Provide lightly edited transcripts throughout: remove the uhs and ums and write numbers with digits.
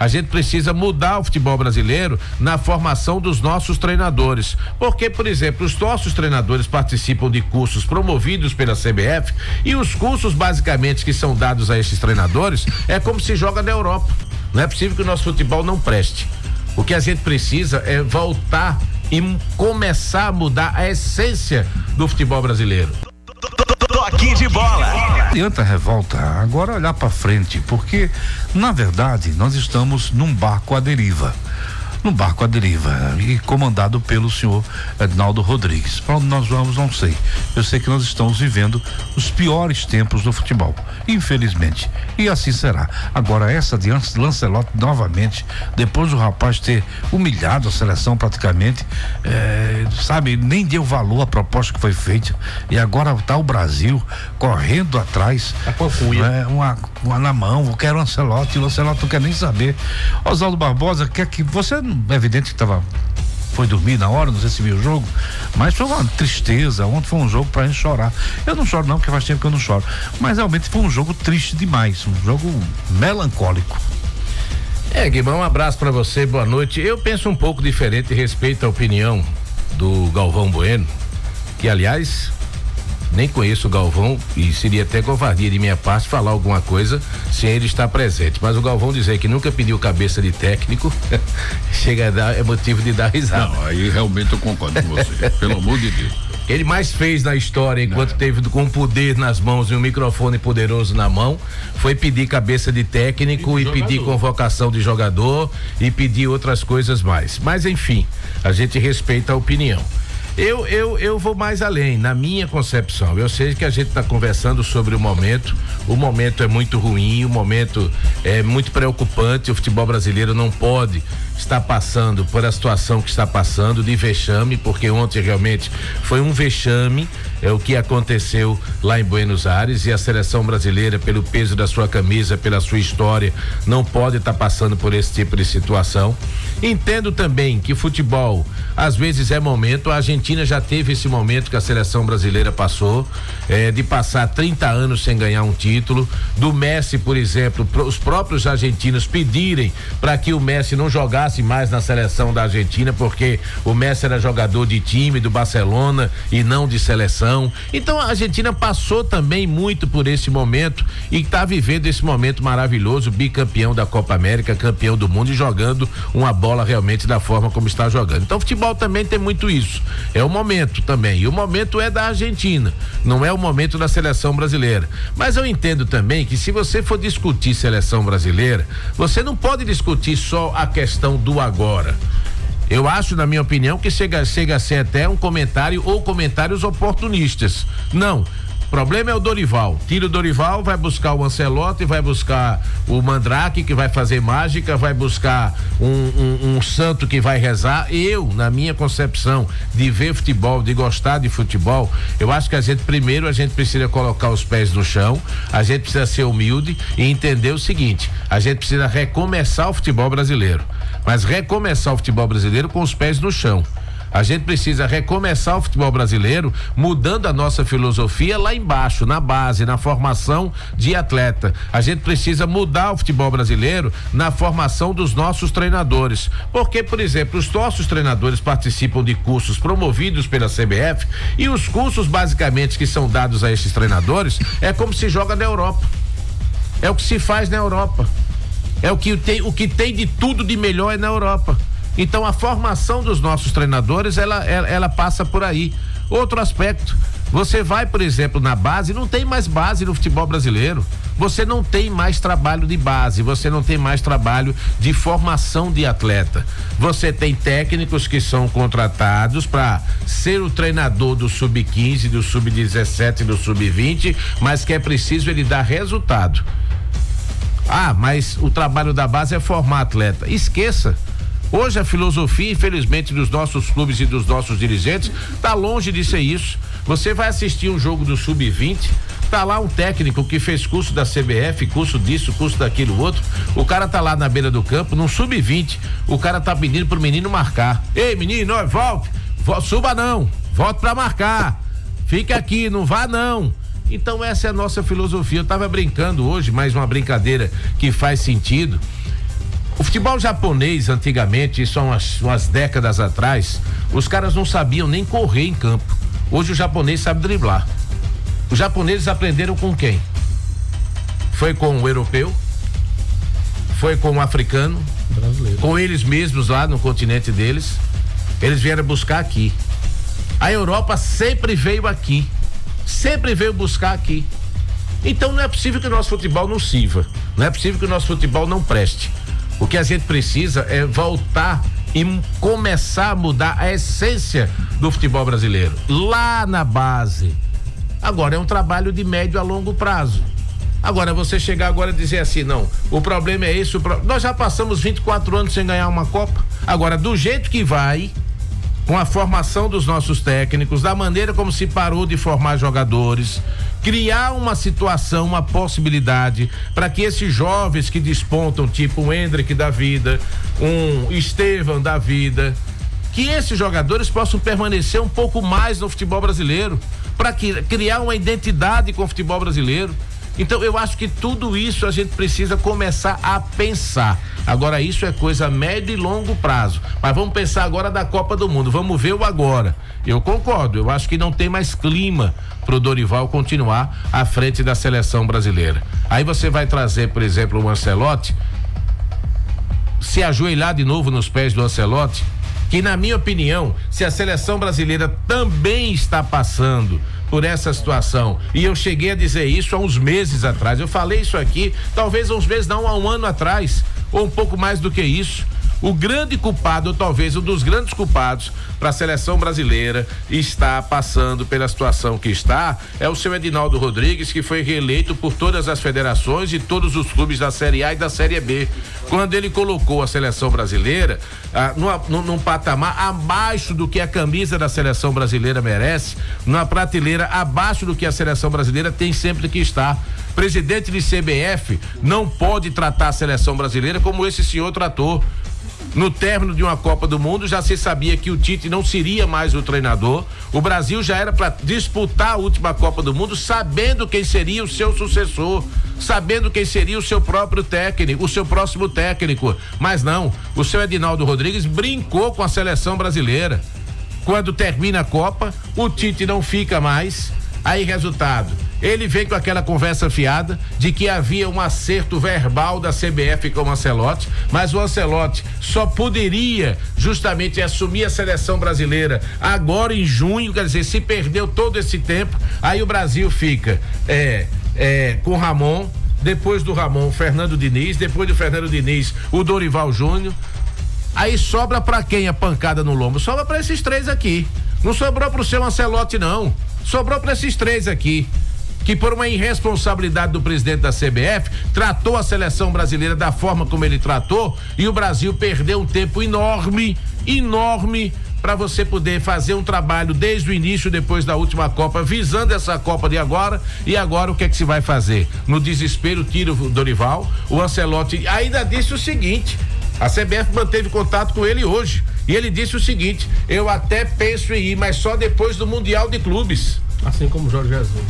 A gente precisa mudar o futebol brasileiro na formação dos nossos treinadores. Porque, por exemplo, os nossos treinadores participam de cursos promovidos pela CBF e os cursos basicamente que são dados a esses treinadores é como se joga na Europa. Não é possível que o nosso futebol não preste. O que a gente precisa é voltar e começar a mudar a essência do futebol brasileiro. Toque de bola. Não adianta revolta, agora olhar para frente, porque na verdade nós estamos num barco à deriva. E comandado pelo senhor Edinaldo Rodrigues. Para onde nós vamos, não sei. Eu sei que nós estamos vivendo os piores tempos do futebol, infelizmente, e assim será. Agora essa de Lancelotti novamente, depois do rapaz ter humilhado a seleção praticamente, sabe, nem deu valor à proposta que foi feita, e agora tá o Brasil correndo atrás, uma na mão, eu quero o Lancelotti não quer nem saber. Oswaldo Barbosa, quer que você, é evidente que foi dormir na hora, não sei se viu o jogo, mas foi uma tristeza. Ontem foi um jogo pra gente chorar. Eu não choro não, porque faz tempo que eu não choro, mas realmente foi um jogo triste demais, um jogo melancólico. Guimão, um abraço pra você, boa noite. Eu penso um pouco diferente a respeito à opinião do Galvão Bueno, que aliás nem conheço o Galvão e seria até covardia de minha parte falar alguma coisa sem ele estar presente, mas o Galvão dizer que nunca pediu cabeça de técnico chega a dar, é motivo de dar risada. Não, aí realmente eu concordo com você, pelo amor de Deus. Ele mais fez na história enquanto teve com poder nas mãos e um microfone poderoso na mão foi pedir cabeça de técnico e pedir convocação de jogador e pedir outras coisas mais, mas enfim, a gente respeita a opinião. Eu vou mais além, na minha concepção. Eu sei que a gente está conversando sobre o momento é muito ruim, o momento é muito preocupante. O futebol brasileiro não pode estar passando por a situação que está passando de vexame, porque ontem realmente foi um vexame, o que aconteceu lá em Buenos Aires, e a seleção brasileira, pelo peso da sua camisa, pela sua história, não pode estar passando por esse tipo de situação. Entendo também que futebol às vezes é momento. A Argentina já teve esse momento que a seleção brasileira passou, de passar 30 anos sem ganhar um título, do Messi, por exemplo, os próprios argentinos pedirem para que o Messi não jogasse mais na seleção da Argentina, porque o Messi era jogador de time do Barcelona e não de seleção. Então a Argentina passou também muito por esse momento e está vivendo esse momento maravilhoso, bicampeão da Copa América, campeão do mundo e jogando uma bola realmente da forma como está jogando. Então futebol também tem muito isso, é o momento também, e o momento é da Argentina, não é o momento da seleção brasileira. Mas eu entendo também que se você for discutir seleção brasileira, você não pode discutir só a questão do agora. Eu acho, na minha opinião, que chega a ser até um comentário ou comentários oportunistas. Não. O problema é o Dorival. Tira o Dorival, vai buscar o Ancelotti, vai buscar o Mandrake, que vai fazer mágica, vai buscar um santo que vai rezar. Eu, na minha concepção de ver futebol, de gostar de futebol, eu acho que a gente precisa colocar os pés no chão, a gente precisa ser humilde e entender o seguinte: a gente precisa recomeçar o futebol brasileiro, mas recomeçar o futebol brasileiro com os pés no chão. A gente precisa recomeçar o futebol brasileiro mudando a nossa filosofia lá embaixo, na base, na formação de atleta. A gente precisa mudar o futebol brasileiro na formação dos nossos treinadores. Porque, por exemplo, os nossos treinadores participam de cursos promovidos pela CBF e os cursos basicamente que são dados a esses treinadores é como se joga na Europa. É o que se faz na Europa. É o que tem de tudo de melhor é na Europa. Então a formação dos nossos treinadores, ela passa por aí. Outro aspecto, você vai, por exemplo, na base, não tem mais base no futebol brasileiro. Você não tem mais trabalho de base, você não tem mais trabalho de formação de atleta. Você tem técnicos que são contratados para ser o treinador do sub-15, do sub-17, do sub-20, mas que é preciso ele dar resultado. Mas o trabalho da base é formar atleta. Esqueça. Hoje a filosofia, infelizmente, dos nossos clubes e dos nossos dirigentes tá longe de ser isso. Você vai assistir um jogo do sub-20, tá lá um técnico que fez curso da CBF, curso disso, curso daquilo outro. O cara tá lá na beira do campo, no sub-20, o cara tá pedindo pro menino marcar. Ei, menino, volte, suba não, volte pra marcar. Fica aqui, não vá não. Então essa é a nossa filosofia. Eu tava brincando hoje, mais uma brincadeira que faz sentido. O Futebol japonês, antigamente, isso há umas décadas atrás, os caras não sabiam nem correr em campo. Hoje o japonês sabe driblar. Os japoneses aprenderam com quem? Foi com o europeu, foi com o africano, brasileiro, com eles mesmos lá no continente deles. Eles vieram buscar aqui. A Europa sempre veio aqui, sempre veio buscar aqui. Então não é possível que o nosso futebol não sirva, não é possível que o nosso futebol não preste. O que a gente precisa é voltar e começar a mudar a essência do futebol brasileiro, lá na base. Agora é um trabalho de médio a longo prazo. Agora você chegar agora e dizer assim, não, o problema é esse, nós já passamos 24 anos sem ganhar uma Copa. Agora, do jeito que vai, com a formação dos nossos técnicos, da maneira como se parou de formar jogadores, criar uma situação, uma possibilidade para que esses jovens que despontam, tipo um Hendrick da vida, um Estevam da vida, que esses jogadores possam permanecer um pouco mais no futebol brasileiro, para criar uma identidade com o futebol brasileiro. Então eu acho que tudo isso a gente precisa começar a pensar. Agora isso é coisa médio e longo prazo, mas vamos pensar agora da Copa do Mundo, vamos ver o agora. Eu concordo, eu acho que não tem mais clima pro Dorival continuar à frente da seleção brasileira. Aí você vai trazer, por exemplo, o Ancelotti, se ajoelhar de novo nos pés do Ancelotti, que na minha opinião, se a seleção brasileira também está passando por essa situação, e eu cheguei a dizer isso há uns meses atrás, eu falei isso aqui, talvez uns meses não, há um ano atrás, ou um pouco mais do que isso. O grande culpado, ou talvez um dos grandes culpados para a seleção brasileira está passando pela situação que está, é o seu Edinaldo Rodrigues, que foi reeleito por todas as federações e todos os clubes da Série A e da Série B. Quando ele colocou a seleção brasileira num patamar abaixo do que a camisa da seleção brasileira merece, numa prateleira abaixo do que a seleção brasileira tem sempre que estar. Presidente de CBF não pode tratar a seleção brasileira como esse senhor tratou. No término de uma Copa do Mundo, já se sabia que o Tite não seria mais o treinador. O Brasil já era para disputar a última Copa do Mundo sabendo quem seria o seu sucessor, sabendo quem seria o seu próprio técnico, o seu próximo técnico. Mas não, o seu Edinaldo Rodrigues brincou com a seleção brasileira. Quando termina a Copa, o Tite não fica mais. Aí, resultado, ele vem com aquela conversa fiada de que havia um acerto verbal da CBF com o Ancelotti, mas o Ancelotti só poderia justamente assumir a seleção brasileira agora em junho, quer dizer, se perdeu todo esse tempo. Aí o Brasil fica com Ramon, depois do Ramon, Fernando Diniz, depois do Fernando Diniz, o Dorival Júnior. Aí sobra pra quem a pancada no lombo? Sobra pra esses três aqui. Não sobrou pro seu Ancelotti, não. Sobrou para esses três aqui, que por uma irresponsabilidade do presidente da CBF, tratou a seleção brasileira da forma como ele tratou, e o Brasil perdeu um tempo enorme para você poder fazer um trabalho desde o início, depois da última Copa, visando essa Copa de agora. E agora o que é que se vai fazer? No desespero, tira o Dorival. O Ancelotti ainda disse o seguinte: a CBF manteve contato com ele hoje, e ele disse o seguinte: eu até penso em ir, mas só depois do Mundial de Clubes. Assim como o Jorge Jesus.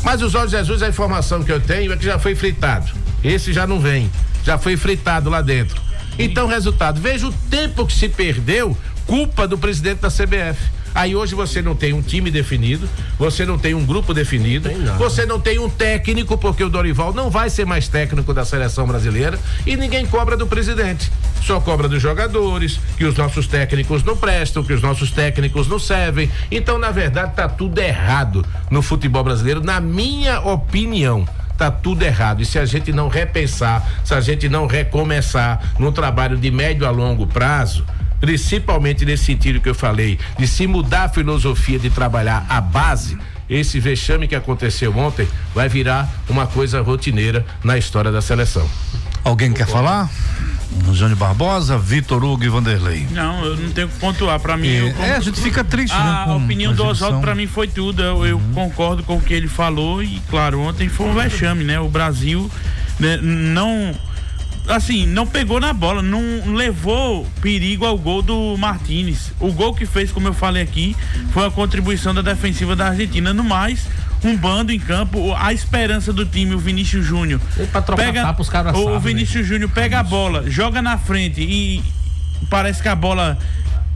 Mas o Jorge Jesus, a informação que eu tenho é que já foi fritado. Esse já não vem, já foi fritado lá dentro. Então, resultado, veja o tempo que se perdeu, culpa do presidente da CBF. Aí hoje você não tem um time definido, você não tem um grupo definido, você não tem um técnico, porque o Dorival não vai ser mais técnico da seleção brasileira, e ninguém cobra do presidente, só cobra dos jogadores, que os nossos técnicos não prestam, que os nossos técnicos não servem. Então, na verdade, tá tudo errado no futebol brasileiro, na minha opinião. Tá tudo errado, e se a gente não repensar, se a gente não recomeçar no trabalho de médio a longo prazo, principalmente nesse sentido que eu falei, de se mudar a filosofia de trabalhar a base, esse vexame que aconteceu ontem vai virar uma coisa rotineira na história da seleção. Alguém quer falar? Jânio Barbosa, Vitor Hugo e Vanderlei. Não, eu não tenho que pontuar. Pra mim, a gente fica triste, né? A opinião do Oswaldo pra mim foi tudo. Eu concordo com o que ele falou, e claro, ontem foi um vexame, né? O Brasil, né, não pegou na bola, não levou perigo ao gol do Martínez. O gol que fez, como eu falei aqui, foi a contribuição da defensiva da Argentina. No mais, um bando em campo, a esperança do time, o Vinícius Júnior. O Vinícius Júnior pega a bola, joga na frente e parece que a bola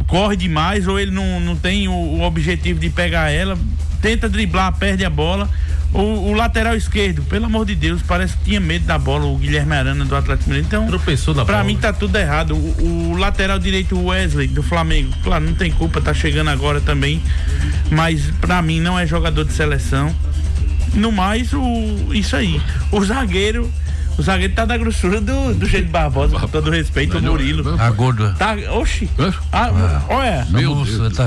corre demais, ou ele não tem o objetivo de pegar ela, tenta driblar, perde a bola. O lateral esquerdo, pelo amor de Deus, parece que tinha medo da bola, o Guilherme Arana do Atlético Mineiro. Então, pra mim tá tudo errado. O lateral direito, o Wesley do Flamengo, claro, não tem culpa, tá chegando agora também, mas pra mim não é jogador de seleção. No mais, isso aí. O zagueiro tá da grossura do Gênio Barbosa, com todo respeito, o Murilo. A gorda. Tá, oxi. Olha,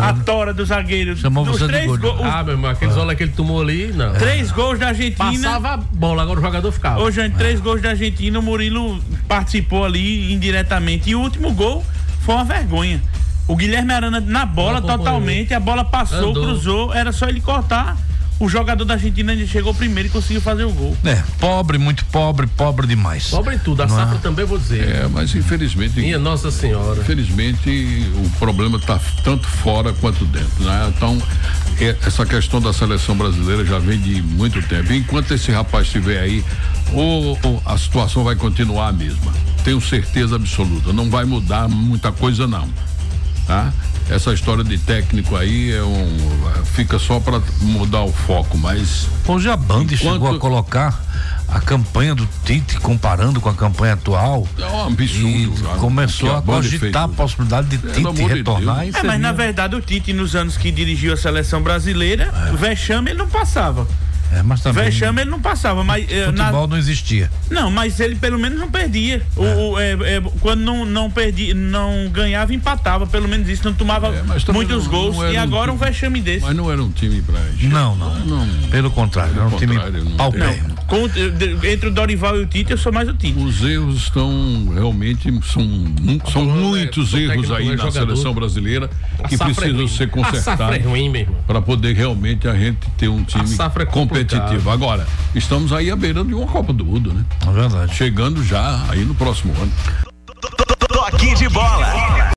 a tora do zagueiro. Chamou você de gordo. Meu irmão, aqueles olhos que ele tomou ali, não. 3 gols da Argentina. Passava a bola, agora o jogador ficava. Ô, Jânio, 3 gols da Argentina, o Murilo participou ali indiretamente. E o último gol foi uma vergonha. O Guilherme Arana na bola totalmente, a bola passou, cruzou, era só ele cortar. O jogador da Argentina chegou primeiro e conseguiu fazer o gol. Pobre, muito pobre, pobre demais. Pobre em tudo, a safra também vou dizer. Mas infelizmente... Minha Nossa Senhora. Infelizmente o problema está tanto fora quanto dentro, né? Então, essa questão da seleção brasileira já vem de muito tempo. Enquanto esse rapaz estiver aí, a situação vai continuar a mesma. Tenho certeza absoluta, não vai mudar muita coisa não, tá? Essa história de técnico aí fica só para mudar o foco, mas... Hoje a Band chegou a colocar a campanha do Tite comparando com a campanha atual. É um absurdo. E começou a cogitar a possibilidade de Tite retornar. Mas na verdade o Tite, nos anos que dirigiu a seleção brasileira, o vexame ele não passava. Mas também vexame ele não passava, mas futebol não existia. Não, mas ele pelo menos não perdia. Quando não perdia, não ganhava, empatava, pelo menos isso, não tomava muitos gols. E agora um vexame desse. Mas não era um time pra gente. Não. Pelo contrário, era um time paupérrimo. Entre o Dorival e o Tite, eu sou mais o Tite. Os erros estão realmente são muitos erros aí na seleção brasileira que precisam ser consertados para poder realmente a gente ter um time competitivo. Agora, estamos aí à beira de uma Copa do Mundo, né? É verdade. Chegando já aí no próximo ano. Toque de bola.